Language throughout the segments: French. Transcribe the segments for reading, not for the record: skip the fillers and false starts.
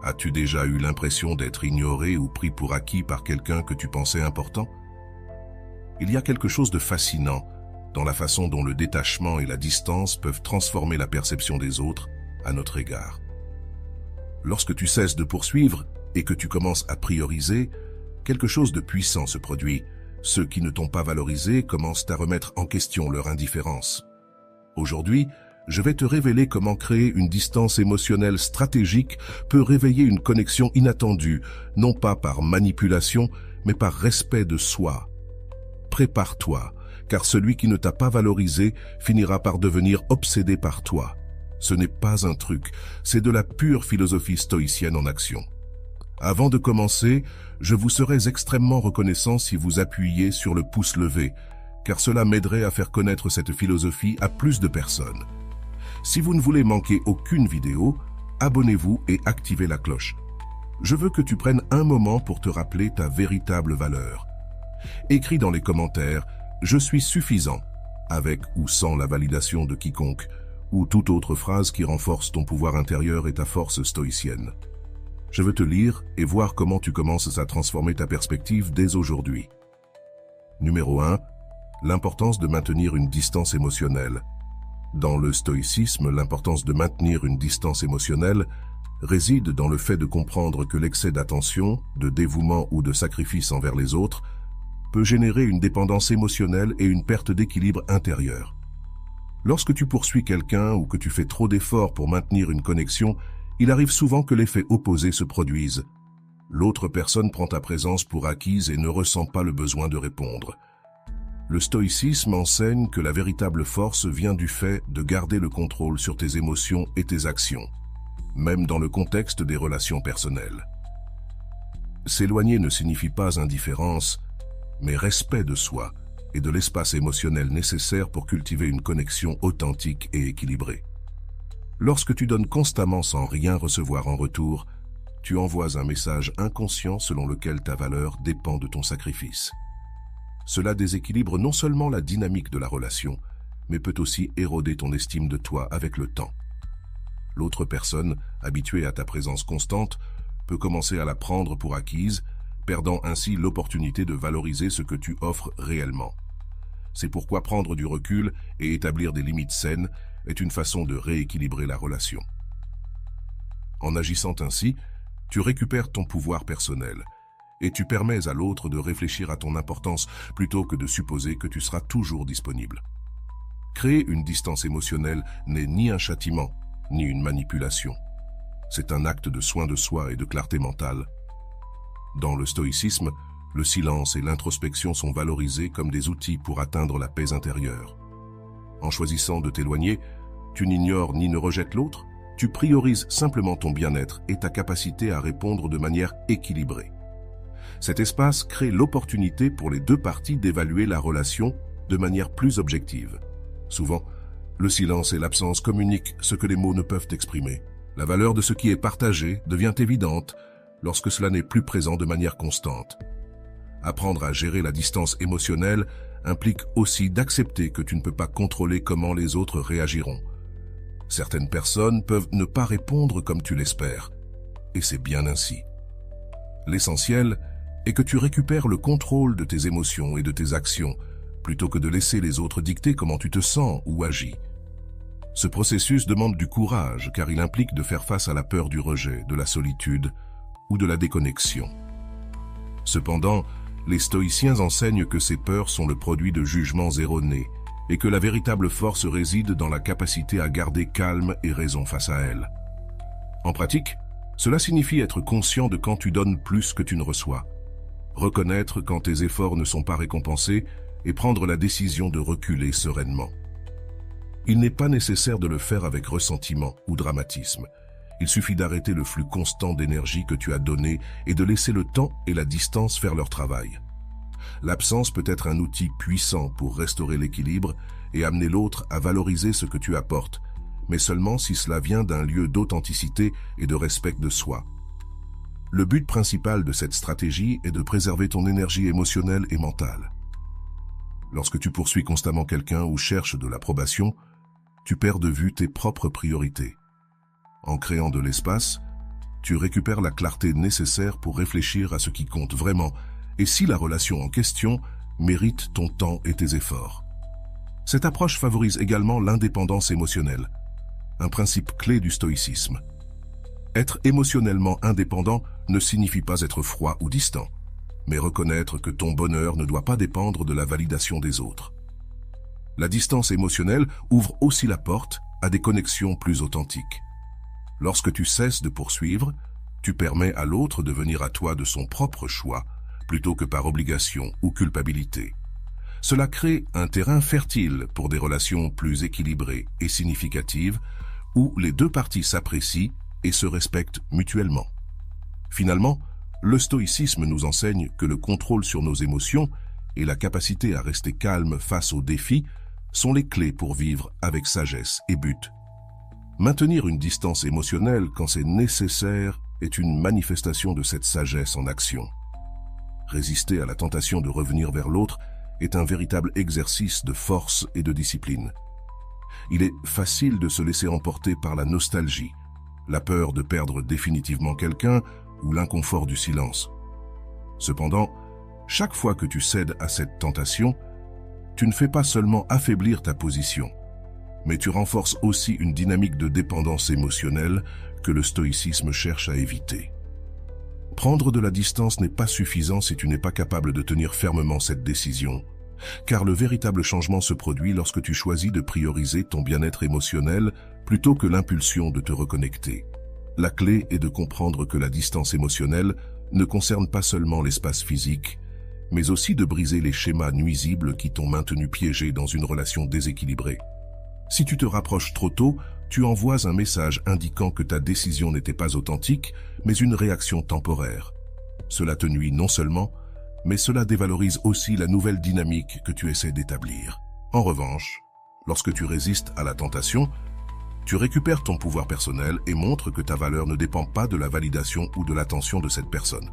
As-tu déjà eu l'impression d'être ignoré ou pris pour acquis par quelqu'un que tu pensais important? Il y a quelque chose de fascinant dans la façon dont le détachement et la distance peuvent transformer la perception des autres à notre égard. Lorsque tu cesses de poursuivre et que tu commences à prioriser, quelque chose de puissant se produit. Ceux qui ne t'ont pas valorisé commencent à remettre en question leur indifférence. Aujourd'hui, je vais te révéler comment créer une distance émotionnelle stratégique peut réveiller une connexion inattendue, non pas par manipulation, mais par respect de soi. Prépare-toi, car celui qui ne t'a pas valorisé finira par devenir obsédé par toi. Ce n'est pas un truc, c'est de la pure philosophie stoïcienne en action. Avant de commencer, je vous serais extrêmement reconnaissant si vous appuyiez sur le pouce levé, car cela m'aiderait à faire connaître cette philosophie à plus de personnes. Si vous ne voulez manquer aucune vidéo, abonnez-vous et activez la cloche. Je veux que tu prennes un moment pour te rappeler ta véritable valeur. Écris dans les commentaires « Je suis suffisant » avec ou sans la validation de quiconque, ou toute autre phrase qui renforce ton pouvoir intérieur et ta force stoïcienne. Je veux te lire et voir comment tu commences à transformer ta perspective dès aujourd'hui. Numéro 1. L'importance de maintenir une distance émotionnelle. Dans le stoïcisme, l'importance de maintenir une distance émotionnelle réside dans le fait de comprendre que l'excès d'attention, de dévouement ou de sacrifice envers les autres peut générer une dépendance émotionnelle et une perte d'équilibre intérieur. Lorsque tu poursuis quelqu'un ou que tu fais trop d'efforts pour maintenir une connexion, il arrive souvent que l'effet opposé se produise. L'autre personne prend ta présence pour acquise et ne ressent pas le besoin de répondre. Le stoïcisme enseigne que la véritable force vient du fait de garder le contrôle sur tes émotions et tes actions, même dans le contexte des relations personnelles. S'éloigner ne signifie pas indifférence, mais respect de soi et de l'espace émotionnel nécessaire pour cultiver une connexion authentique et équilibrée. Lorsque tu donnes constamment sans rien recevoir en retour, tu envoies un message inconscient selon lequel ta valeur dépend de ton sacrifice. Cela déséquilibre non seulement la dynamique de la relation, mais peut aussi éroder ton estime de toi avec le temps. L'autre personne, habituée à ta présence constante, peut commencer à la prendre pour acquise, perdant ainsi l'opportunité de valoriser ce que tu offres réellement. C'est pourquoi prendre du recul et établir des limites saines est une façon de rééquilibrer la relation. En agissant ainsi, tu récupères ton pouvoir personnel et tu permets à l'autre de réfléchir à ton importance plutôt que de supposer que tu seras toujours disponible. Créer une distance émotionnelle n'est ni un châtiment, ni une manipulation. C'est un acte de soin de soi et de clarté mentale. Dans le stoïcisme, le silence et l'introspection sont valorisés comme des outils pour atteindre la paix intérieure. En choisissant de t'éloigner, tu n'ignores ni ne rejettes l'autre, tu priorises simplement ton bien-être et ta capacité à répondre de manière équilibrée. Cet espace crée l'opportunité pour les deux parties d'évaluer la relation de manière plus objective. Souvent, le silence et l'absence communiquent ce que les mots ne peuvent exprimer. La valeur de ce qui est partagé devient évidente lorsque cela n'est plus présent de manière constante. Apprendre à gérer la distance émotionnelle implique aussi d'accepter que tu ne peux pas contrôler comment les autres réagiront. Certaines personnes peuvent ne pas répondre comme tu l'espères, et c'est bien ainsi. L'essentiel est que tu récupères le contrôle de tes émotions et de tes actions, plutôt que de laisser les autres dicter comment tu te sens ou agis. Ce processus demande du courage, car il implique de faire face à la peur du rejet, de la solitude ou de la déconnexion. Cependant, les stoïciens enseignent que ces peurs sont le produit de jugements erronés et que la véritable force réside dans la capacité à garder calme et raison face à elles. En pratique, cela signifie être conscient de quand tu donnes plus que tu ne reçois, reconnaître quand tes efforts ne sont pas récompensés et prendre la décision de reculer sereinement. Il n'est pas nécessaire de le faire avec ressentiment ou dramatisme. Il suffit d'arrêter le flux constant d'énergie que tu as donné et de laisser le temps et la distance faire leur travail. L'absence peut être un outil puissant pour restaurer l'équilibre et amener l'autre à valoriser ce que tu apportes, mais seulement si cela vient d'un lieu d'authenticité et de respect de soi. Le but principal de cette stratégie est de préserver ton énergie émotionnelle et mentale. Lorsque tu poursuis constamment quelqu'un ou cherches de l'approbation, tu perds de vue tes propres priorités. En créant de l'espace, tu récupères la clarté nécessaire pour réfléchir à ce qui compte vraiment et si la relation en question mérite ton temps et tes efforts. Cette approche favorise également l'indépendance émotionnelle, un principe clé du stoïcisme. Être émotionnellement indépendant ne signifie pas être froid ou distant, mais reconnaître que ton bonheur ne doit pas dépendre de la validation des autres. La distance émotionnelle ouvre aussi la porte à des connexions plus authentiques. Lorsque tu cesses de poursuivre, tu permets à l'autre de venir à toi de son propre choix, plutôt que par obligation ou culpabilité. Cela crée un terrain fertile pour des relations plus équilibrées et significatives, où les deux parties s'apprécient et se respectent mutuellement. Finalement, le stoïcisme nous enseigne que le contrôle sur nos émotions et la capacité à rester calme face aux défis sont les clés pour vivre avec sagesse et but. Maintenir une distance émotionnelle quand c'est nécessaire est une manifestation de cette sagesse en action. Résister à la tentation de revenir vers l'autre est un véritable exercice de force et de discipline. Il est facile de se laisser emporter par la nostalgie, la peur de perdre définitivement quelqu'un ou l'inconfort du silence. Cependant, chaque fois que tu cèdes à cette tentation, tu ne fais pas seulement affaiblir ta position, mais tu renforces aussi une dynamique de dépendance émotionnelle que le stoïcisme cherche à éviter. Prendre de la distance n'est pas suffisant si tu n'es pas capable de tenir fermement cette décision, car le véritable changement se produit lorsque tu choisis de prioriser ton bien-être émotionnel plutôt que l'impulsion de te reconnecter. La clé est de comprendre que la distance émotionnelle ne concerne pas seulement l'espace physique, mais aussi de briser les schémas nuisibles qui t'ont maintenu piégé dans une relation déséquilibrée. Si tu te rapproches trop tôt, tu envoies un message indiquant que ta décision n'était pas authentique, mais une réaction temporaire. Cela te nuit non seulement, mais cela dévalorise aussi la nouvelle dynamique que tu essaies d'établir. En revanche, lorsque tu résistes à la tentation, tu récupères ton pouvoir personnel et montres que ta valeur ne dépend pas de la validation ou de l'attention de cette personne.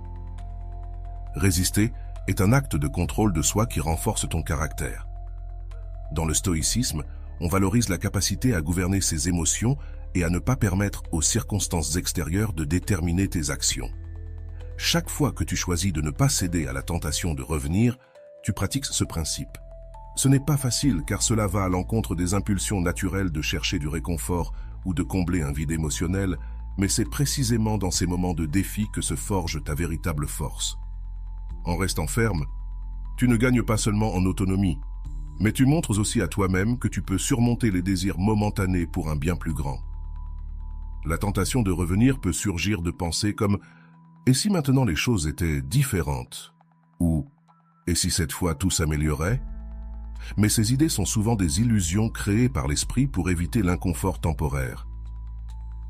Résister est un acte de contrôle de soi qui renforce ton caractère. Dans le stoïcisme, on valorise la capacité à gouverner ses émotions et à ne pas permettre aux circonstances extérieures de déterminer tes actions. Chaque fois que tu choisis de ne pas céder à la tentation de revenir, tu pratiques ce principe. Ce n'est pas facile car cela va à l'encontre des impulsions naturelles de chercher du réconfort ou de combler un vide émotionnel, mais c'est précisément dans ces moments de défi que se forge ta véritable force. En restant ferme, tu ne gagnes pas seulement en autonomie, mais tu montres aussi à toi-même que tu peux surmonter les désirs momentanés pour un bien plus grand. La tentation de revenir peut surgir de pensées comme « et si maintenant les choses étaient différentes ?» ou « et si cette fois tout s'améliorait ?» Mais ces idées sont souvent des illusions créées par l'esprit pour éviter l'inconfort temporaire.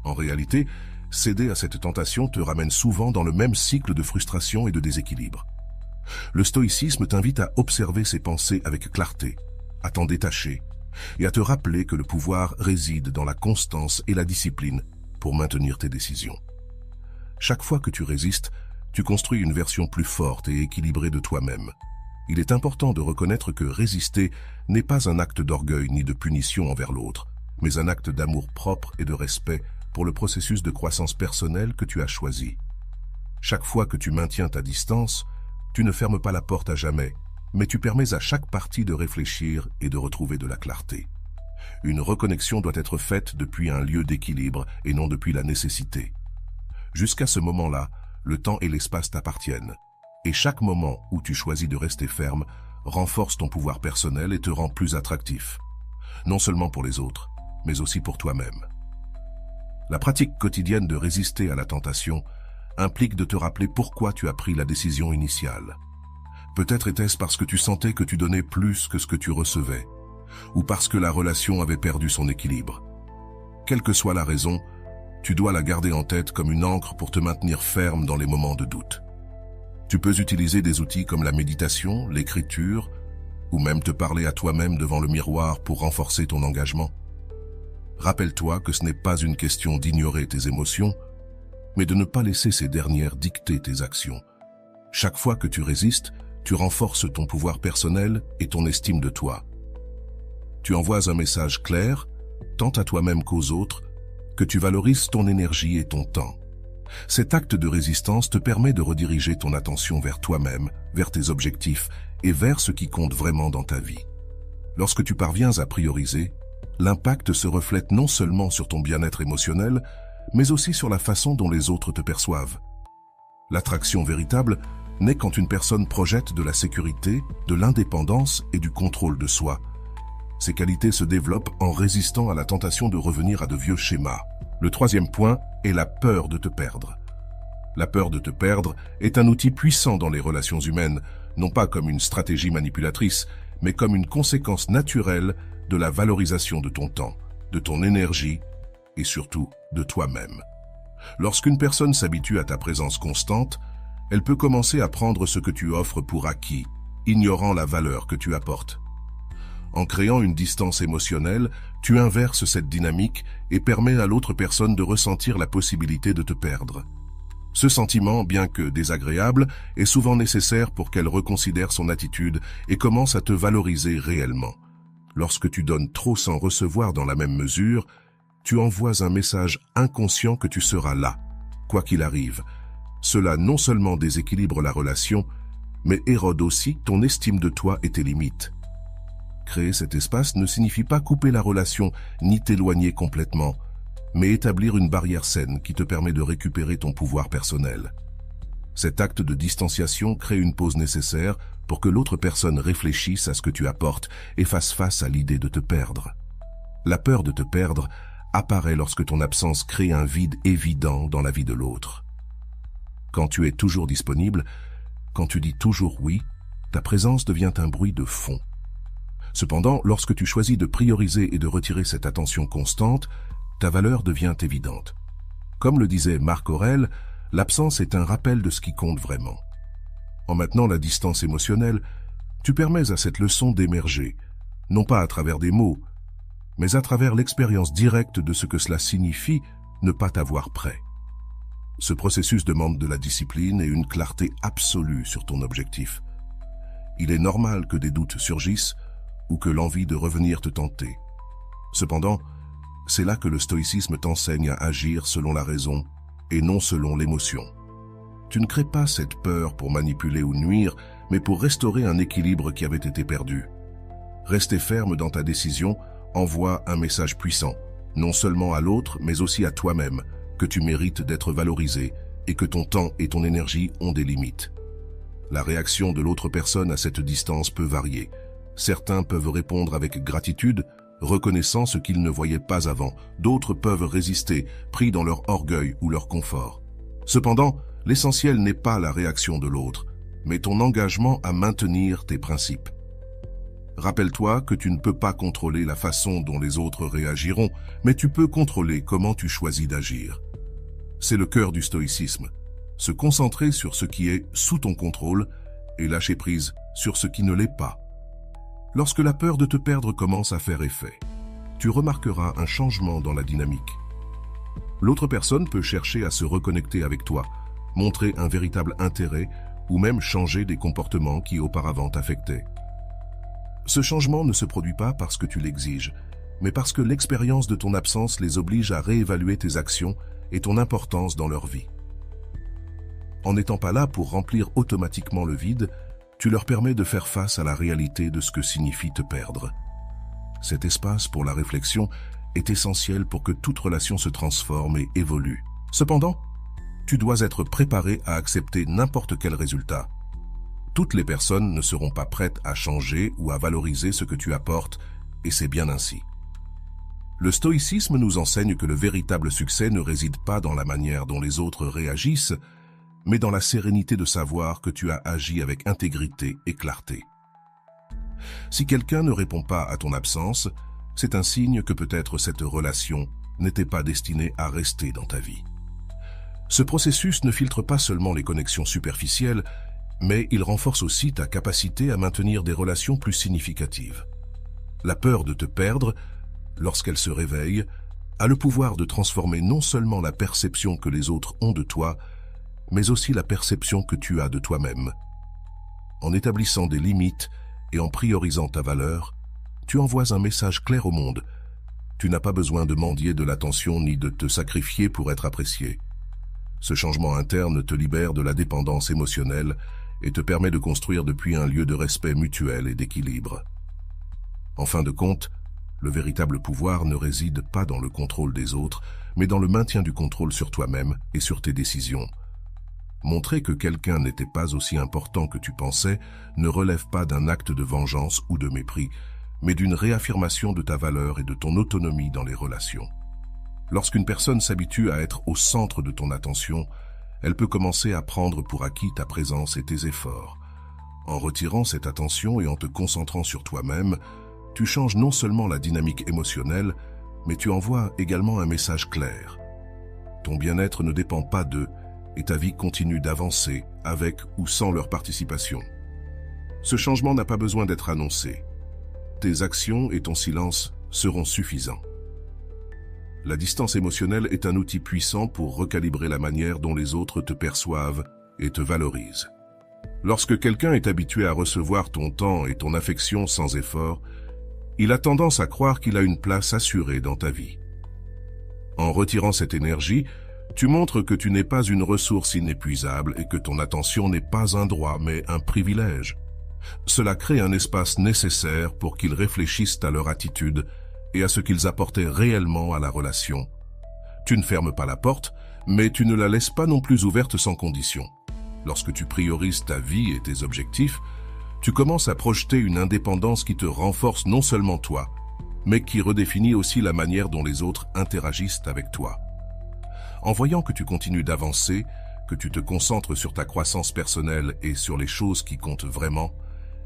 En réalité, céder à cette tentation te ramène souvent dans le même cycle de frustration et de déséquilibre. Le stoïcisme t'invite à observer ces pensées avec clarté, à t'en détacher et à te rappeler que le pouvoir réside dans la constance et la discipline pour maintenir tes décisions. Chaque fois que tu résistes, tu construis une version plus forte et équilibrée de toi-même. Il est important de reconnaître que résister n'est pas un acte d'orgueil ni de punition envers l'autre, mais un acte d'amour propre et de respect pour le processus de croissance personnelle que tu as choisi. Chaque fois que tu maintiens ta distance, tu ne fermes pas la porte à jamais, mais tu permets à chaque partie de réfléchir et de retrouver de la clarté. Une reconnexion doit être faite depuis un lieu d'équilibre et non depuis la nécessité. Jusqu'à ce moment-là, le temps et l'espace t'appartiennent. Et chaque moment où tu choisis de rester ferme renforce ton pouvoir personnel et te rend plus attractif. Non seulement pour les autres, mais aussi pour toi-même. La pratique quotidienne de résister à la tentation implique de te rappeler pourquoi tu as pris la décision initiale. Peut-être était-ce parce que tu sentais que tu donnais plus que ce que tu recevais, ou parce que la relation avait perdu son équilibre. Quelle que soit la raison, tu dois la garder en tête comme une ancre pour te maintenir ferme dans les moments de doute. Tu peux utiliser des outils comme la méditation, l'écriture, ou même te parler à toi-même devant le miroir pour renforcer ton engagement. Rappelle-toi que ce n'est pas une question d'ignorer tes émotions, mais de ne pas laisser ces dernières dicter tes actions. Chaque fois que tu résistes, tu renforces ton pouvoir personnel et ton estime de toi. Tu envoies un message clair, tant à toi-même qu'aux autres, que tu valorises ton énergie et ton temps. Cet acte de résistance te permet de rediriger ton attention vers toi-même, vers tes objectifs et vers ce qui compte vraiment dans ta vie. Lorsque tu parviens à prioriser, l'impact se reflète non seulement sur ton bien-être émotionnel, mais aussi sur la façon dont les autres te perçoivent. L'attraction véritable naît quand une personne projette de la sécurité, de l'indépendance et du contrôle de soi. Ces qualités se développent en résistant à la tentation de revenir à de vieux schémas. Le troisième point est la peur de te perdre. La peur de te perdre est un outil puissant dans les relations humaines, non pas comme une stratégie manipulatrice, mais comme une conséquence naturelle de la valorisation de ton temps, de ton énergie et surtout de toi-même. Lorsqu'une personne s'habitue à ta présence constante, elle peut commencer à prendre ce que tu offres pour acquis, ignorant la valeur que tu apportes. En créant une distance émotionnelle, tu inverses cette dynamique et permets à l'autre personne de ressentir la possibilité de te perdre. Ce sentiment, bien que désagréable, est souvent nécessaire pour qu'elle reconsidère son attitude et commence à te valoriser réellement. Lorsque tu donnes trop sans recevoir dans la même mesure, tu envoies un message inconscient que tu seras là, quoi qu'il arrive. Cela non seulement déséquilibre la relation, mais érode aussi ton estime de toi et tes limites. Créer cet espace ne signifie pas couper la relation ni t'éloigner complètement, mais établir une barrière saine qui te permet de récupérer ton pouvoir personnel. Cet acte de distanciation crée une pause nécessaire pour que l'autre personne réfléchisse à ce que tu apportes et fasse face à l'idée de te perdre. La peur de te perdre apparaît lorsque ton absence crée un vide évident dans la vie de l'autre. Quand tu es toujours disponible, quand tu dis toujours oui, ta présence devient un bruit de fond. Cependant, lorsque tu choisis de prioriser et de retirer cette attention constante, ta valeur devient évidente. Comme le disait Marc Aurèle, l'absence est un rappel de ce qui compte vraiment. En maintenant la distance émotionnelle, tu permets à cette leçon d'émerger, non pas à travers des mots, mais à travers l'expérience directe de ce que cela signifie ne pas t'avoir prêt. Ce processus demande de la discipline et une clarté absolue sur ton objectif. Il est normal que des doutes surgissent ou que l'envie de revenir te tenter. Cependant, c'est là que le stoïcisme t'enseigne à agir selon la raison et non selon l'émotion. Tu ne crées pas cette peur pour manipuler ou nuire, mais pour restaurer un équilibre qui avait été perdu. Rester ferme dans ta décision envoie un message puissant, non seulement à l'autre, mais aussi à toi-même, que tu mérites d'être valorisé et que ton temps et ton énergie ont des limites. La réaction de l'autre personne à cette distance peut varier. Certains peuvent répondre avec gratitude, reconnaissant ce qu'ils ne voyaient pas avant. D'autres peuvent résister, pris dans leur orgueil ou leur confort. Cependant, l'essentiel n'est pas la réaction de l'autre, mais ton engagement à maintenir tes principes. Rappelle-toi que tu ne peux pas contrôler la façon dont les autres réagiront, mais tu peux contrôler comment tu choisis d'agir. C'est le cœur du stoïcisme. Se concentrer sur ce qui est sous ton contrôle et lâcher prise sur ce qui ne l'est pas. Lorsque la peur de te perdre commence à faire effet, tu remarqueras un changement dans la dynamique. L'autre personne peut chercher à se reconnecter avec toi, montrer un véritable intérêt ou même changer des comportements qui auparavant t'affectaient. Ce changement ne se produit pas parce que tu l'exiges, mais parce que l'expérience de ton absence les oblige à réévaluer tes actions et ton importance dans leur vie. En n'étant pas là pour remplir automatiquement le vide, tu leur permets de faire face à la réalité de ce que signifie te perdre. Cet espace pour la réflexion est essentiel pour que toute relation se transforme et évolue. Cependant, tu dois être préparé à accepter n'importe quel résultat. Toutes les personnes ne seront pas prêtes à changer ou à valoriser ce que tu apportes, et c'est bien ainsi. Le stoïcisme nous enseigne que le véritable succès ne réside pas dans la manière dont les autres réagissent, mais dans la sérénité de savoir que tu as agi avec intégrité et clarté. Si quelqu'un ne répond pas à ton absence, c'est un signe que peut-être cette relation n'était pas destinée à rester dans ta vie. Ce processus ne filtre pas seulement les connexions superficielles, mais il renforce aussi ta capacité à maintenir des relations plus significatives. La peur de te perdre, lorsqu'elle se réveille, a le pouvoir de transformer non seulement la perception que les autres ont de toi, mais aussi la perception que tu as de toi-même. En établissant des limites et en priorisant ta valeur, tu envoies un message clair au monde. Tu n'as pas besoin de mendier de l'attention ni de te sacrifier pour être apprécié. Ce changement interne te libère de la dépendance émotionnelle et te permet de construire depuis un lieu de respect mutuel et d'équilibre. En fin de compte, le véritable pouvoir ne réside pas dans le contrôle des autres, mais dans le maintien du contrôle sur toi-même et sur tes décisions. Montrer que quelqu'un n'était pas aussi important que tu pensais ne relève pas d'un acte de vengeance ou de mépris, mais d'une réaffirmation de ta valeur et de ton autonomie dans les relations. Lorsqu'une personne s'habitue à être au centre de ton attention, elle peut commencer à prendre pour acquis ta présence et tes efforts. En retirant cette attention et en te concentrant sur toi-même, tu changes non seulement la dynamique émotionnelle, mais tu envoies également un message clair. Ton bien-être ne dépend pas d'eux et ta vie continue d'avancer avec ou sans leur participation. Ce changement n'a pas besoin d'être annoncé. Tes actions et ton silence seront suffisants. La distance émotionnelle est un outil puissant pour recalibrer la manière dont les autres te perçoivent et te valorisent. Lorsque quelqu'un est habitué à recevoir ton temps et ton affection sans effort, il a tendance à croire qu'il a une place assurée dans ta vie. En retirant cette énergie, tu montres que tu n'es pas une ressource inépuisable et que ton attention n'est pas un droit mais un privilège. Cela crée un espace nécessaire pour qu'ils réfléchissent à leur attitude et à ce qu'ils apportaient réellement à la relation. Tu ne fermes pas la porte, mais tu ne la laisses pas non plus ouverte sans condition. Lorsque tu priorises ta vie et tes objectifs, tu commences à projeter une indépendance qui te renforce non seulement toi, mais qui redéfinit aussi la manière dont les autres interagissent avec toi. En voyant que tu continues d'avancer, que tu te concentres sur ta croissance personnelle et sur les choses qui comptent vraiment,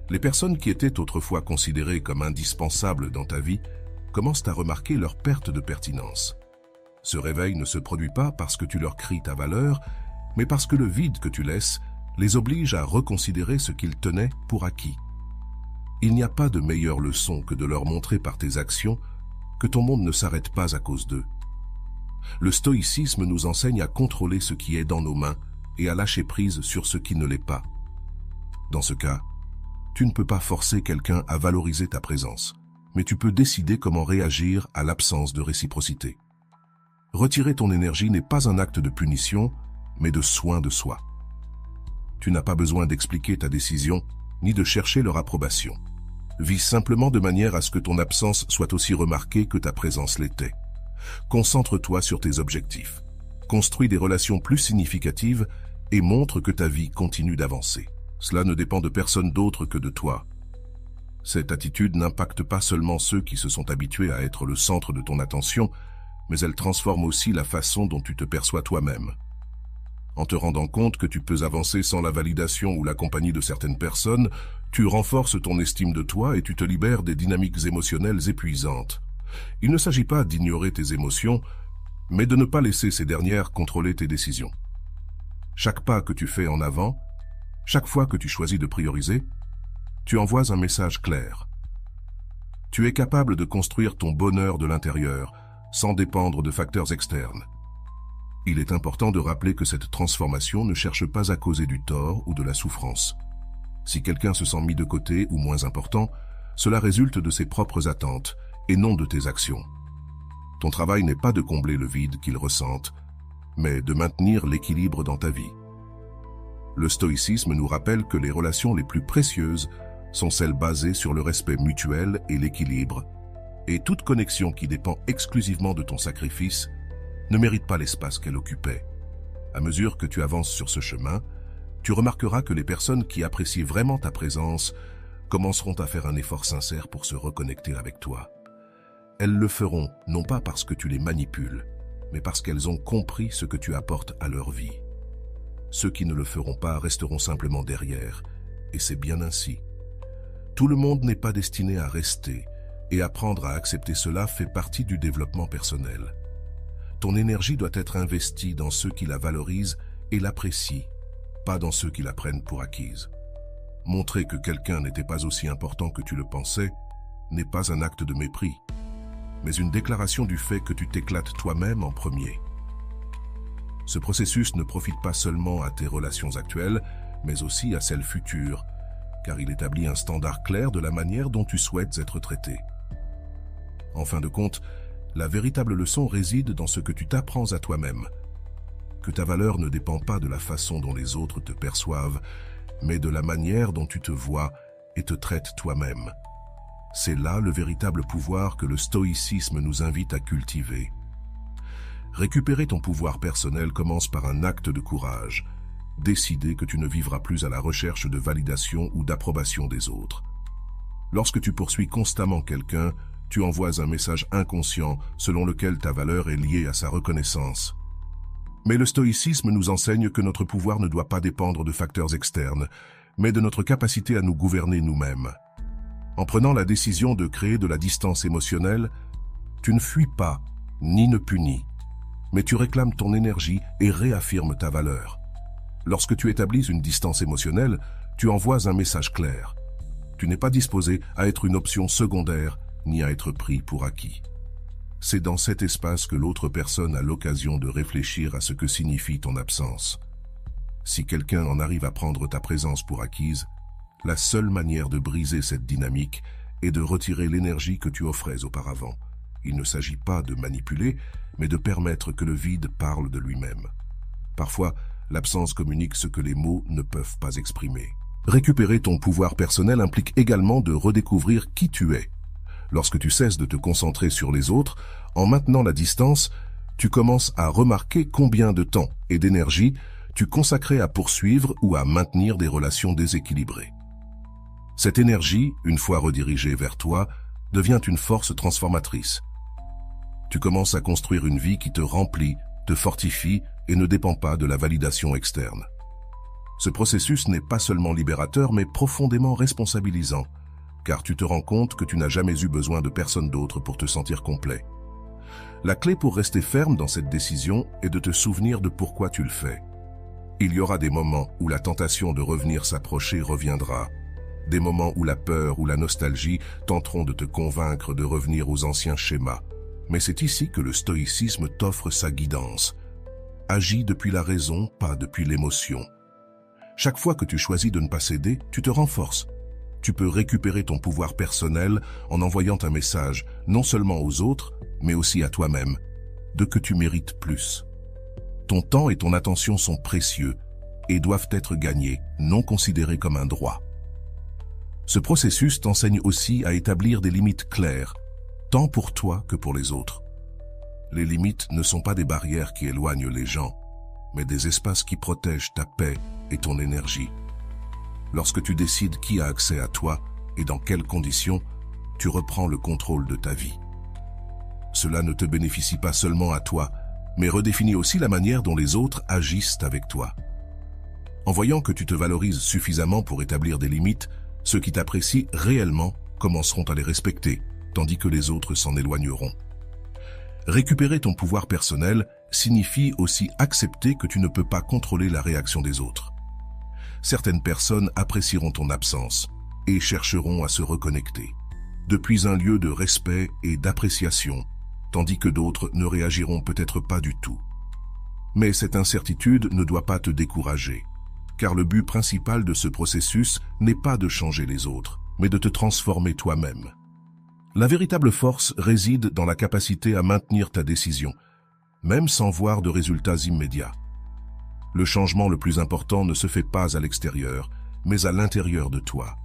les personnes qui étaient autrefois considérées comme indispensables dans ta vie commencent à remarquer leur perte de pertinence. Ce réveil ne se produit pas parce que tu leur cries ta valeur, mais parce que le vide que tu laisses les oblige à reconsidérer ce qu'ils tenaient pour acquis. Il n'y a pas de meilleure leçon que de leur montrer par tes actions que ton monde ne s'arrête pas à cause d'eux. Le stoïcisme nous enseigne à contrôler ce qui est dans nos mains et à lâcher prise sur ce qui ne l'est pas. Dans ce cas, tu ne peux pas forcer quelqu'un à valoriser ta présence, mais tu peux décider comment réagir à l'absence de réciprocité. Retirer ton énergie n'est pas un acte de punition, mais de soin de soi. Tu n'as pas besoin d'expliquer ta décision, ni de chercher leur approbation. Vis simplement de manière à ce que ton absence soit aussi remarquée que ta présence l'était. Concentre-toi sur tes objectifs. Construis des relations plus significatives et montre que ta vie continue d'avancer. Cela ne dépend de personne d'autre que de toi. Cette attitude n'impacte pas seulement ceux qui se sont habitués à être le centre de ton attention, mais elle transforme aussi la façon dont tu te perçois toi-même. En te rendant compte que tu peux avancer sans la validation ou la compagnie de certaines personnes, tu renforces ton estime de toi et tu te libères des dynamiques émotionnelles épuisantes. Il ne s'agit pas d'ignorer tes émotions, mais de ne pas laisser ces dernières contrôler tes décisions. Chaque pas que tu fais en avant, chaque fois que tu choisis de prioriser, tu envoies un message clair. Tu es capable de construire ton bonheur de l'intérieur, sans dépendre de facteurs externes. Il est important de rappeler que cette transformation ne cherche pas à causer du tort ou de la souffrance. Si quelqu'un se sent mis de côté ou moins important, cela résulte de ses propres attentes et non de tes actions. Ton travail n'est pas de combler le vide qu'il ressente, mais de maintenir l'équilibre dans ta vie. Le stoïcisme nous rappelle que les relations les plus précieuses sont celles basées sur le respect mutuel et l'équilibre, et toute connexion qui dépend exclusivement de ton sacrifice ne mérite pas l'espace qu'elle occupait. À mesure que tu avances sur ce chemin, tu remarqueras que les personnes qui apprécient vraiment ta présence commenceront à faire un effort sincère pour se reconnecter avec toi. Elles le feront non pas parce que tu les manipules, mais parce qu'elles ont compris ce que tu apportes à leur vie. Ceux qui ne le feront pas resteront simplement derrière, et c'est bien ainsi. Tout le monde n'est pas destiné à rester, et apprendre à accepter cela fait partie du développement personnel. Ton énergie doit être investie dans ceux qui la valorisent et l'apprécient, pas dans ceux qui la prennent pour acquise. Montrer que quelqu'un n'était pas aussi important que tu le pensais n'est pas un acte de mépris, mais une déclaration du fait que tu t'éclates toi-même en premier. Ce processus ne profite pas seulement à tes relations actuelles, mais aussi à celles futures, car il établit un standard clair de la manière dont tu souhaites être traité. En fin de compte, la véritable leçon réside dans ce que tu t'apprends à toi-même. que ta valeur ne dépend pas de la façon dont les autres te perçoivent, mais de la manière dont tu te vois et te traites toi-même. C'est là le véritable pouvoir que le stoïcisme nous invite à cultiver. Récupérer ton pouvoir personnel commence par un acte de courage. Décider que tu ne vivras plus à la recherche de validation ou d'approbation des autres. Lorsque tu poursuis constamment quelqu'un, tu envoies un message inconscient selon lequel ta valeur est liée à sa reconnaissance. Mais le stoïcisme nous enseigne que notre pouvoir ne doit pas dépendre de facteurs externes, mais de notre capacité à nous gouverner nous-mêmes. En prenant la décision de créer de la distance émotionnelle, tu ne fuis pas, ni ne punis, mais tu réclames ton énergie et réaffirmes ta valeur. Lorsque tu établis une distance émotionnelle, tu envoies un message clair. Tu n'es pas disposé à être une option secondaire, ni à être pris pour acquis. C'est dans cet espace que l'autre personne a l'occasion de réfléchir à ce que signifie ton absence. Si quelqu'un en arrive à prendre ta présence pour acquise, la seule manière de briser cette dynamique est de retirer l'énergie que tu offrais auparavant. Il ne s'agit pas de manipuler, mais de permettre que le vide parle de lui-même. Parfois, l'absence communique ce que les mots ne peuvent pas exprimer. Récupérer ton pouvoir personnel implique également de redécouvrir qui tu es. Lorsque tu cesses de te concentrer sur les autres, en maintenant la distance, tu commences à remarquer combien de temps et d'énergie tu consacrais à poursuivre ou à maintenir des relations déséquilibrées. Cette énergie, une fois redirigée vers toi, devient une force transformatrice. Tu commences à construire une vie qui te remplit, te fortifie et ne dépend pas de la validation externe. Ce processus n'est pas seulement libérateur, mais profondément responsabilisant, car tu te rends compte que tu n'as jamais eu besoin de personne d'autre pour te sentir complet. La clé pour rester ferme dans cette décision est de te souvenir de pourquoi tu le fais. Il y aura des moments où la tentation de revenir s'approcher reviendra, des moments où la peur ou la nostalgie tenteront de te convaincre de revenir aux anciens schémas. Mais c'est ici que le stoïcisme t'offre sa guidance. Agis depuis la raison, pas depuis l'émotion. Chaque fois que tu choisis de ne pas céder, tu te renforces. Tu peux récupérer ton pouvoir personnel en envoyant un message, non seulement aux autres, mais aussi à toi-même, de que tu mérites plus. Ton temps et ton attention sont précieux et doivent être gagnés, non considérés comme un droit. Ce processus t'enseigne aussi à établir des limites claires, tant pour toi que pour les autres. Les limites ne sont pas des barrières qui éloignent les gens, mais des espaces qui protègent ta paix et ton énergie. Lorsque tu décides qui a accès à toi et dans quelles conditions, tu reprends le contrôle de ta vie. Cela ne te bénéficie pas seulement à toi, mais redéfinit aussi la manière dont les autres agissent avec toi. En voyant que tu te valorises suffisamment pour établir des limites, ceux qui t'apprécient réellement commenceront à les respecter, tandis que les autres s'en éloigneront. Récupérer ton pouvoir personnel signifie aussi accepter que tu ne peux pas contrôler la réaction des autres. Certaines personnes apprécieront ton absence et chercheront à se reconnecter, depuis un lieu de respect et d'appréciation, tandis que d'autres ne réagiront peut-être pas du tout. Mais cette incertitude ne doit pas te décourager, car le but principal de ce processus n'est pas de changer les autres, mais de te transformer toi-même. La véritable force réside dans la capacité à maintenir ta décision, même sans voir de résultats immédiats. Le changement le plus important ne se fait pas à l'extérieur, mais à l'intérieur de toi.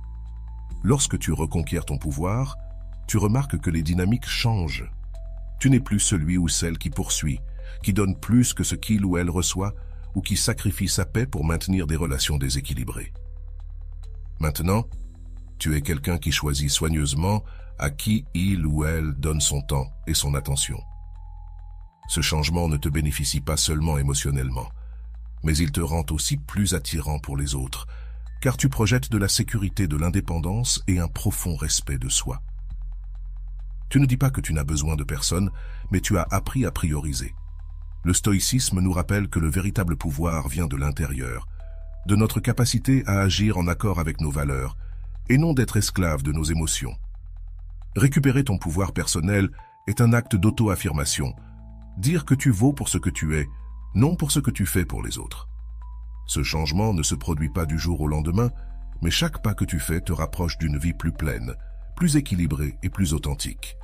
Lorsque tu reconquiers ton pouvoir, tu remarques que les dynamiques changent. Tu n'es plus celui ou celle qui poursuit, qui donne plus que ce qu'il ou elle reçoit, ou qui sacrifie sa paix pour maintenir des relations déséquilibrées. Maintenant, tu es quelqu'un qui choisit soigneusement à qui il ou elle donne son temps et son attention. Ce changement ne te bénéficie pas seulement émotionnellement, mais il te rend aussi plus attirant pour les autres, car tu projettes de la sécurité, de l'indépendance et un profond respect de soi. Tu ne dis pas que tu n'as besoin de personne, mais tu as appris à prioriser. Le stoïcisme nous rappelle que le véritable pouvoir vient de l'intérieur, de notre capacité à agir en accord avec nos valeurs, et non d'être esclave de nos émotions. Récupérer ton pouvoir personnel est un acte d'auto-affirmation, dire que tu vaux pour ce que tu es, non pour ce que tu fais pour les autres. Ce changement ne se produit pas du jour au lendemain, mais chaque pas que tu fais te rapproche d'une vie plus pleine, plus équilibrée et plus authentique.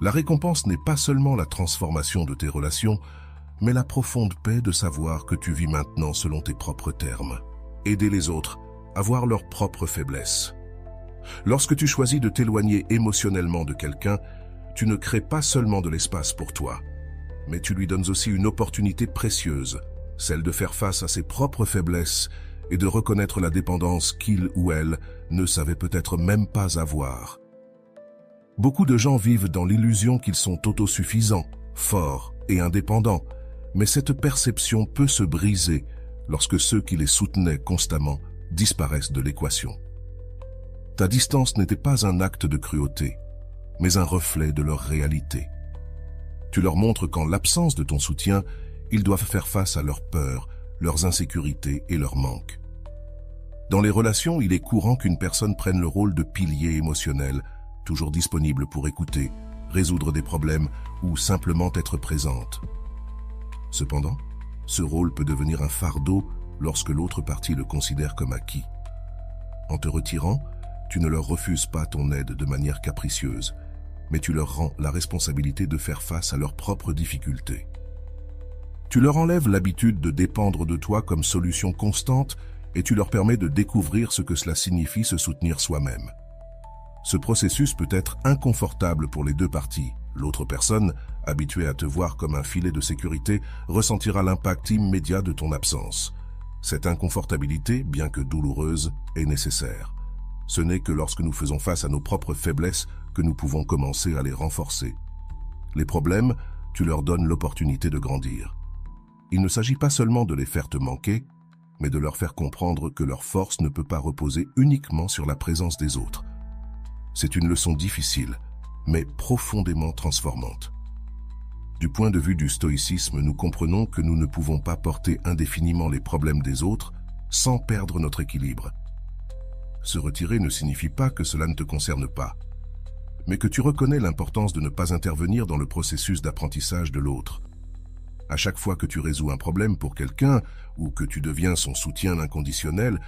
La récompense n'est pas seulement la transformation de tes relations, mais la profonde paix de savoir que tu vis maintenant selon tes propres termes. Aider les autres à voir leurs propres faiblesses. Lorsque tu choisis de t'éloigner émotionnellement de quelqu'un, tu ne crées pas seulement de l'espace pour toi, mais tu lui donnes aussi une opportunité précieuse, celle de faire face à ses propres faiblesses et de reconnaître la dépendance qu'il ou elle ne savait peut-être même pas avoir. Beaucoup de gens vivent dans l'illusion qu'ils sont autosuffisants, forts et indépendants, mais cette perception peut se briser lorsque ceux qui les soutenaient constamment disparaissent de l'équation. Ta distance n'était pas un acte de cruauté, mais un reflet de leur réalité. Tu leur montres qu'en l'absence de ton soutien, ils doivent faire face à leurs peurs, leurs insécurités et leurs manques. Dans les relations, il est courant qu'une personne prenne le rôle de pilier émotionnel, toujours disponible pour écouter, résoudre des problèmes ou simplement être présente. Cependant, ce rôle peut devenir un fardeau lorsque l'autre partie le considère comme acquis. En te retirant, tu ne leur refuses pas ton aide de manière capricieuse, mais tu leur rends la responsabilité de faire face à leurs propres difficultés. Tu leur enlèves l'habitude de dépendre de toi comme solution constante et tu leur permets de découvrir ce que cela signifie se soutenir soi-même. Ce processus peut être inconfortable pour les deux parties. L'autre personne, habituée à te voir comme un filet de sécurité, ressentira l'impact immédiat de ton absence. Cette inconfortabilité, bien que douloureuse, est nécessaire. Ce n'est que lorsque nous faisons face à nos propres faiblesses que nous pouvons commencer à les renforcer. Les problèmes, tu leur donnes l'opportunité de grandir. Il ne s'agit pas seulement de les faire te manquer, mais de leur faire comprendre que leur force ne peut pas reposer uniquement sur la présence des autres. C'est une leçon difficile, mais profondément transformante. Du point de vue du stoïcisme, nous comprenons que nous ne pouvons pas porter indéfiniment les problèmes des autres sans perdre notre équilibre. Se retirer ne signifie pas que cela ne te concerne pas, mais que tu reconnais l'importance de ne pas intervenir dans le processus d'apprentissage de l'autre. À chaque fois que tu résous un problème pour quelqu'un ou que tu deviens son soutien inconditionnel,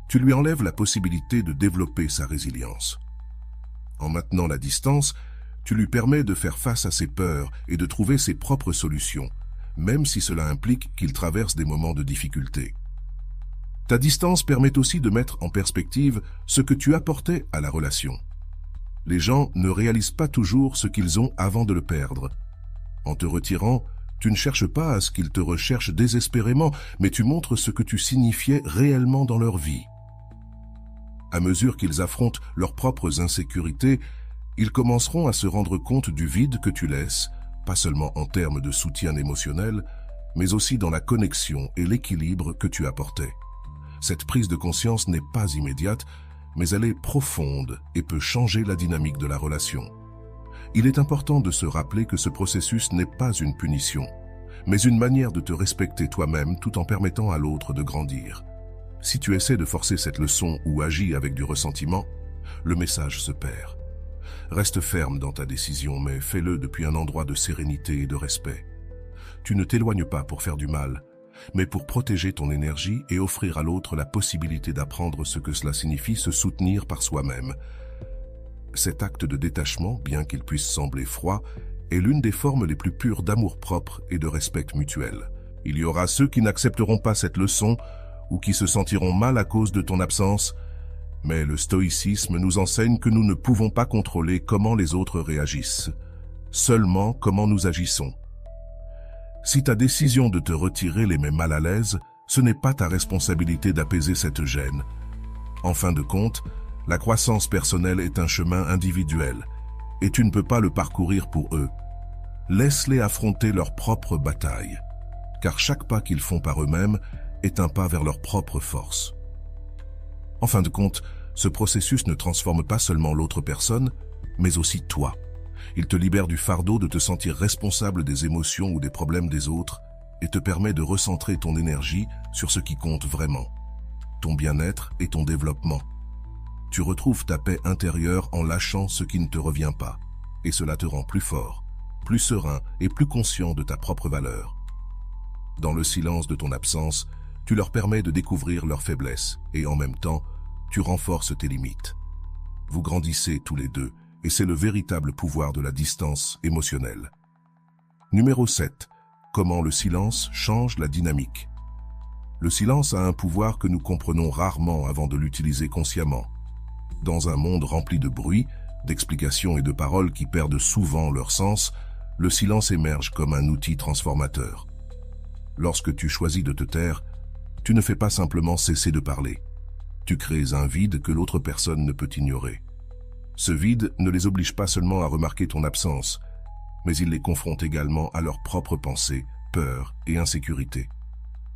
tu lui enlèves la possibilité de développer sa résilience. En maintenant la distance, tu lui permets de faire face à ses peurs et de trouver ses propres solutions, même si cela implique qu'il traverse des moments de difficulté. Ta distance permet aussi de mettre en perspective ce que tu apportais à la relation. Les gens ne réalisent pas toujours ce qu'ils ont avant de le perdre. En te retirant, tu ne cherches pas à ce qu'ils te recherchent désespérément, mais tu montres ce que tu signifiais réellement dans leur vie. À mesure qu'ils affrontent leurs propres insécurités, ils commenceront à se rendre compte du vide que tu laisses, pas seulement en termes de soutien émotionnel, mais aussi dans la connexion et l'équilibre que tu apportais. Cette prise de conscience n'est pas immédiate, mais elle est profonde et peut changer la dynamique de la relation. Il est important de se rappeler que ce processus n'est pas une punition, mais une manière de te respecter toi-même tout en permettant à l'autre de grandir. Si tu essaies de forcer cette leçon ou agis avec du ressentiment, le message se perd. Reste ferme dans ta décision, mais fais-le depuis un endroit de sérénité et de respect. Tu ne t'éloignes pas pour faire du mal, mais pour protéger ton énergie et offrir à l'autre la possibilité d'apprendre ce que cela signifie se soutenir par soi-même. Cet acte de détachement, bien qu'il puisse sembler froid, est l'une des formes les plus pures d'amour-propre et de respect mutuel. Il y aura ceux qui n'accepteront pas cette leçon ou qui se sentiront mal à cause de ton absence, mais le stoïcisme nous enseigne que nous ne pouvons pas contrôler comment les autres réagissent, seulement comment nous agissons. Si ta décision de te retirer les met mal à l'aise, ce n'est pas ta responsabilité d'apaiser cette gêne. En fin de compte, la croissance personnelle est un chemin individuel, et tu ne peux pas le parcourir pour eux. Laisse-les affronter leurs propres batailles, car chaque pas qu'ils font par eux-mêmes est un pas vers leur propre force. En fin de compte, ce processus ne transforme pas seulement l'autre personne, mais aussi toi. Il te libère du fardeau de te sentir responsable des émotions ou des problèmes des autres et te permet de recentrer ton énergie sur ce qui compte vraiment, ton bien-être et ton développement. Tu retrouves ta paix intérieure en lâchant ce qui ne te revient pas, et cela te rend plus fort, plus serein et plus conscient de ta propre valeur. Dans le silence de ton absence, tu leur permets de découvrir leurs faiblesses et en même temps, tu renforces tes limites. Vous grandissez tous les deux et c'est le véritable pouvoir de la distance émotionnelle. Numéro 7. comment le silence change la dynamique. Le silence a un pouvoir que nous comprenons rarement avant de l'utiliser consciemment. Dans un monde rempli de bruit, d'explications et de paroles qui perdent souvent leur sens, le silence émerge comme un outil transformateur. Lorsque tu choisis de te taire, tu ne fais pas simplement cesser de parler. Tu crées un vide que l'autre personne ne peut ignorer. Ce vide ne les oblige pas seulement à remarquer ton absence, mais il les confronte également à leurs propres pensées, peurs et insécurités.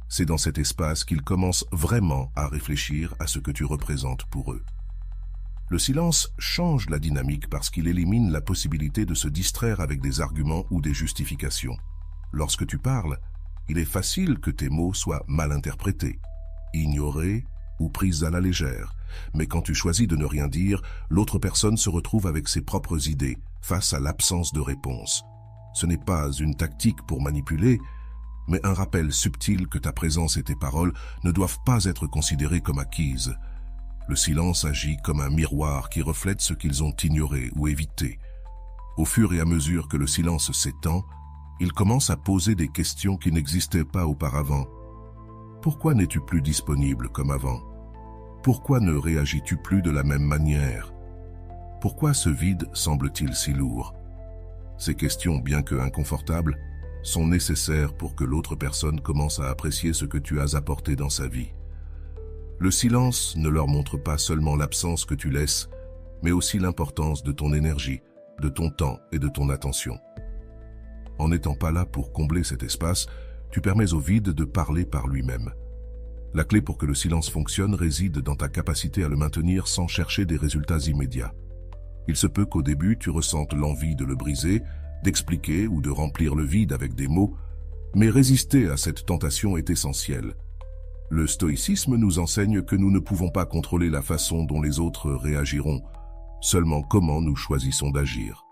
C'est dans cet espace qu'ils commencent vraiment à réfléchir à ce que tu représentes pour eux. Le silence change la dynamique parce qu'il élimine la possibilité de se distraire avec des arguments ou des justifications. Lorsque tu parles, il est facile que tes mots soient mal interprétés, ignorés ou pris à la légère. Mais quand tu choisis de ne rien dire, l'autre personne se retrouve avec ses propres idées face à l'absence de réponse. Ce n'est pas une tactique pour manipuler, mais un rappel subtil que ta présence et tes paroles ne doivent pas être considérées comme acquises. Le silence agit comme un miroir qui reflète ce qu'ils ont ignoré ou évité. Au fur et à mesure que le silence s'étend, ils commencent à poser des questions qui n'existaient pas auparavant. Pourquoi n'es-tu plus disponible comme avant? Pourquoi ne réagis-tu plus de la même manière? Pourquoi ce vide semble-t-il si lourd? Ces questions, bien que inconfortables, sont nécessaires pour que l'autre personne commence à apprécier ce que tu as apporté dans sa vie. Le silence ne leur montre pas seulement l'absence que tu laisses, mais aussi l'importance de ton énergie, de ton temps et de ton attention. En n'étant pas là pour combler cet espace, tu permets au vide de parler par lui-même. La clé pour que le silence fonctionne réside dans ta capacité à le maintenir sans chercher des résultats immédiats. Il se peut qu'au début tu ressentes l'envie de le briser, d'expliquer ou de remplir le vide avec des mots, mais résister à cette tentation est essentiel. Le stoïcisme nous enseigne que nous ne pouvons pas contrôler la façon dont les autres réagiront, seulement comment nous choisissons d'agir.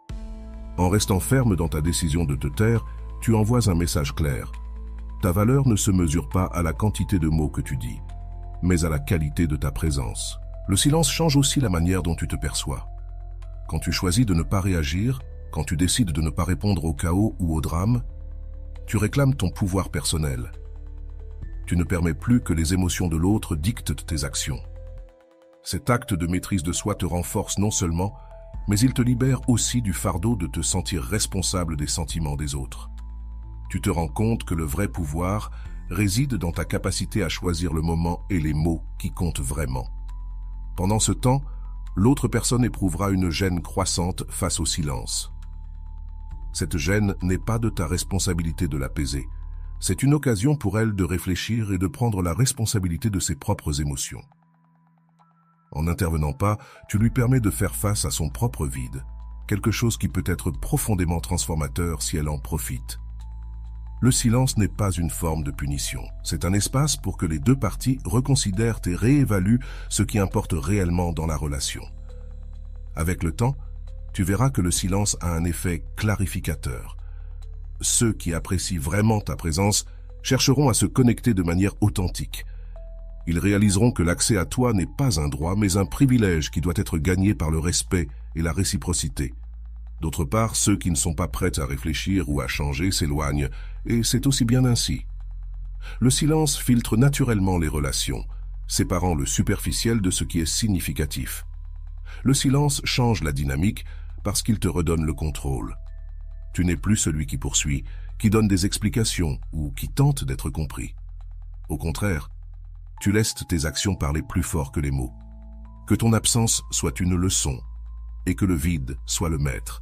En restant ferme dans ta décision de te taire, tu envoies un message clair. Ta valeur ne se mesure pas à la quantité de mots que tu dis, mais à la qualité de ta présence. Le silence change aussi la manière dont tu te perçois. Quand tu choisis de ne pas réagir, quand tu décides de ne pas répondre au chaos ou au drame, tu réclames ton pouvoir personnel. Tu ne permets plus que les émotions de l'autre dictent tes actions. Cet acte de maîtrise de soi te renforce non seulement, mais il te libère aussi du fardeau de te sentir responsable des sentiments des autres. Tu te rends compte que le vrai pouvoir réside dans ta capacité à choisir le moment et les mots qui comptent vraiment. Pendant ce temps, l'autre personne éprouvera une gêne croissante face au silence. Cette gêne n'est pas de ta responsabilité de l'apaiser. C'est une occasion pour elle de réfléchir et de prendre la responsabilité de ses propres émotions. En n'intervenant pas, tu lui permets de faire face à son propre vide, quelque chose qui peut être profondément transformateur si elle en profite. Le silence n'est pas une forme de punition, c'est un espace pour que les deux parties reconsidèrent et réévaluent ce qui importe réellement dans la relation. Avec le temps, tu verras que le silence a un effet clarificateur. Ceux qui apprécient vraiment ta présence chercheront à se connecter de manière authentique. Ils réaliseront que l'accès à toi n'est pas un droit, mais un privilège qui doit être gagné par le respect et la réciprocité. D'autre part, ceux qui ne sont pas prêts à réfléchir ou à changer s'éloignent, et c'est aussi bien ainsi. Le silence filtre naturellement les relations, séparant le superficiel de ce qui est significatif. Le silence change la dynamique parce qu'il te redonne le contrôle. Tu n'es plus celui qui poursuit, qui donne des explications ou qui tente d'être compris. Au contraire, tu laisses tes actions parler plus fort que les mots. Que ton absence soit une leçon et que le vide soit le maître.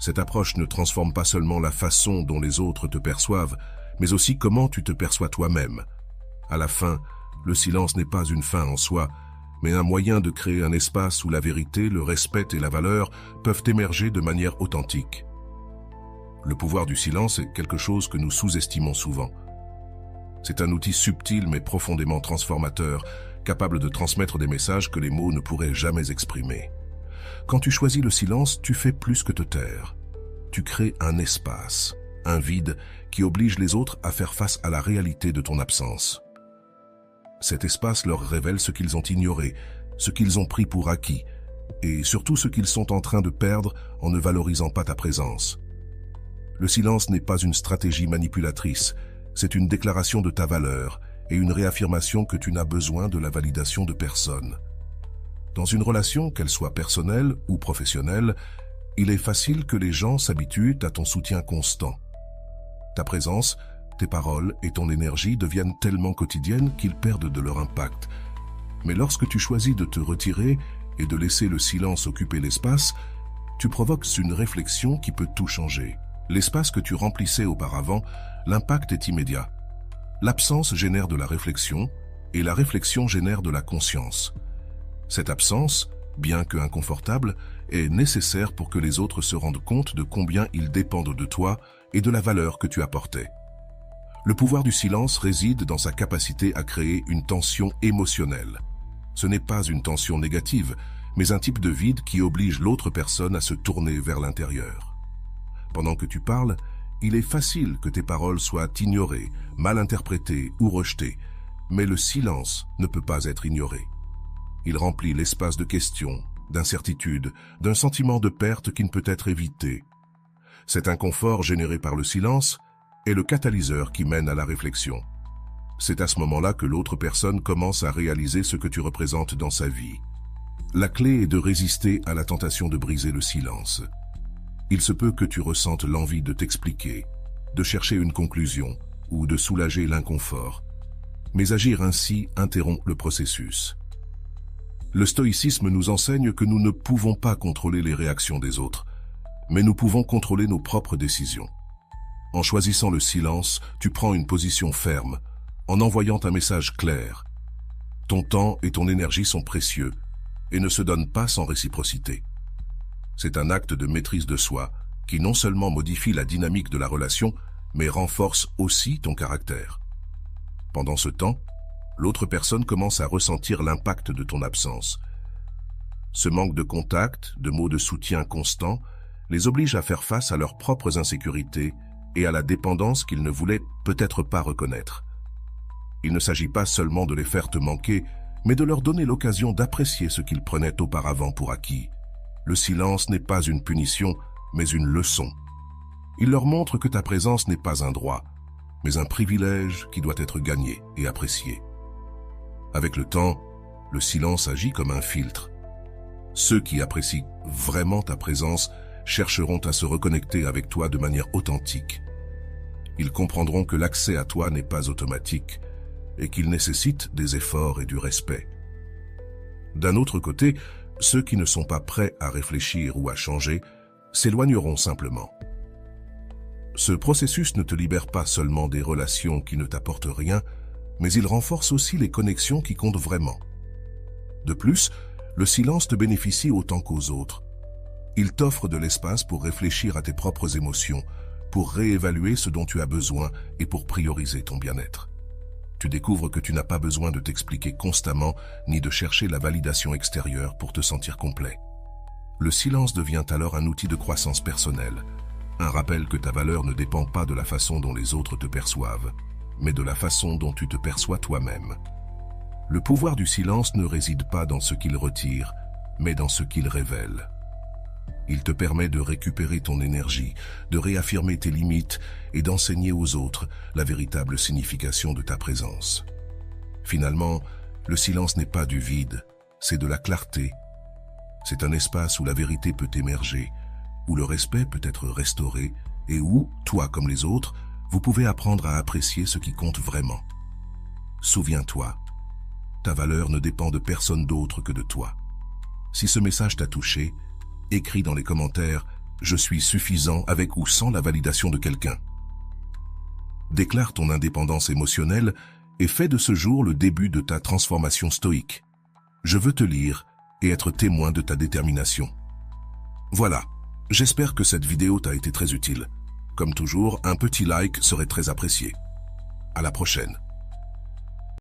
Cette approche ne transforme pas seulement la façon dont les autres te perçoivent, mais aussi comment tu te perçois toi-même. À la fin, le silence n'est pas une fin en soi, mais un moyen de créer un espace où la vérité, le respect et la valeur peuvent émerger de manière authentique. Le pouvoir du silence est quelque chose que nous sous-estimons souvent. C'est un outil subtil mais profondément transformateur, capable de transmettre des messages que les mots ne pourraient jamais exprimer. Quand tu choisis le silence, tu fais plus que te taire. Tu crées un espace, un vide qui oblige les autres à faire face à la réalité de ton absence. Cet espace leur révèle ce qu'ils ont ignoré, ce qu'ils ont pris pour acquis, et surtout ce qu'ils sont en train de perdre en ne valorisant pas ta présence. Le silence n'est pas une stratégie manipulatrice, c'est une déclaration de ta valeur et une réaffirmation que tu n'as besoin de la validation de personne. Dans une relation, qu'elle soit personnelle ou professionnelle, il est facile que les gens s'habituent à ton soutien constant. Ta présence, tes paroles et ton énergie deviennent tellement quotidiennes qu'ils perdent de leur impact. Mais lorsque tu choisis de te retirer et de laisser le silence occuper l'espace, tu provoques une réflexion qui peut tout changer. L'espace que tu remplissais auparavant, l'impact est immédiat. L'absence génère de la réflexion et la réflexion génère de la conscience. Cette absence, bien que inconfortable, est nécessaire pour que les autres se rendent compte de combien ils dépendent de toi et de la valeur que tu apportais. Le pouvoir du silence réside dans sa capacité à créer une tension émotionnelle. Ce n'est pas une tension négative, mais un type de vide qui oblige l'autre personne à se tourner vers l'intérieur. Pendant que tu parles, il est facile que tes paroles soient ignorées, mal interprétées ou rejetées, mais le silence ne peut pas être ignoré. Il remplit l'espace de questions, d'incertitudes, d'un sentiment de perte qui ne peut être évité. Cet inconfort généré par le silence est le catalyseur qui mène à la réflexion. C'est à ce moment-là que l'autre personne commence à réaliser ce que tu représentes dans sa vie. La clé est de résister à la tentation de briser le silence. Il se peut que tu ressentes l'envie de t'expliquer, de chercher une conclusion ou de soulager l'inconfort. Mais agir ainsi interrompt le processus. Le stoïcisme nous enseigne que nous ne pouvons pas contrôler les réactions des autres, mais nous pouvons contrôler nos propres décisions. En choisissant le silence, tu prends une position ferme, en envoyant un message clair. Ton temps et ton énergie sont précieux et ne se donnent pas sans réciprocité. C'est un acte de maîtrise de soi qui non seulement modifie la dynamique de la relation, mais renforce aussi ton caractère. Pendant ce temps, l'autre personne commence à ressentir l'impact de ton absence. Ce manque de contact, de mots de soutien constants, les oblige à faire face à leurs propres insécurités et à la dépendance qu'ils ne voulaient peut-être pas reconnaître. Il ne s'agit pas seulement de les faire te manquer, mais de leur donner l'occasion d'apprécier ce qu'ils prenaient auparavant pour acquis. Le silence n'est pas une punition, mais une leçon. Il leur montre que ta présence n'est pas un droit, mais un privilège qui doit être gagné et apprécié. Avec le temps, le silence agit comme un filtre. Ceux qui apprécient vraiment ta présence chercheront à se reconnecter avec toi de manière authentique. Ils comprendront que l'accès à toi n'est pas automatique et qu'il nécessite des efforts et du respect. D'un autre côté, ceux qui ne sont pas prêts à réfléchir ou à changer s'éloigneront simplement. Ce processus ne te libère pas seulement des relations qui ne t'apportent rien, mais il renforce aussi les connexions qui comptent vraiment. De plus, le silence te bénéficie autant qu'aux autres. Il t'offre de l'espace pour réfléchir à tes propres émotions, pour réévaluer ce dont tu as besoin et pour prioriser ton bien-être. Tu découvres que tu n'as pas besoin de t'expliquer constamment ni de chercher la validation extérieure pour te sentir complet. Le silence devient alors un outil de croissance personnelle, un rappel que ta valeur ne dépend pas de la façon dont les autres te perçoivent, mais de la façon dont tu te perçois toi-même. Le pouvoir du silence ne réside pas dans ce qu'il retire, mais dans ce qu'il révèle. Il te permet de récupérer ton énergie, de réaffirmer tes limites et d'enseigner aux autres la véritable signification de ta présence. Finalement, le silence n'est pas du vide, c'est de la clarté. C'est un espace où la vérité peut émerger, où le respect peut être restauré et où, toi comme les autres, vous pouvez apprendre à apprécier ce qui compte vraiment. Souviens-toi, ta valeur ne dépend de personne d'autre que de toi. Si ce message t'a touché, écris dans les commentaires « Je suis suffisant avec ou sans la validation de quelqu'un ». Déclare ton indépendance émotionnelle et fais de ce jour le début de ta transformation stoïque. Je veux te lire et être témoin de ta détermination. Voilà, j'espère que cette vidéo t'a été très utile. Comme toujours, un petit like serait très apprécié. À la prochaine.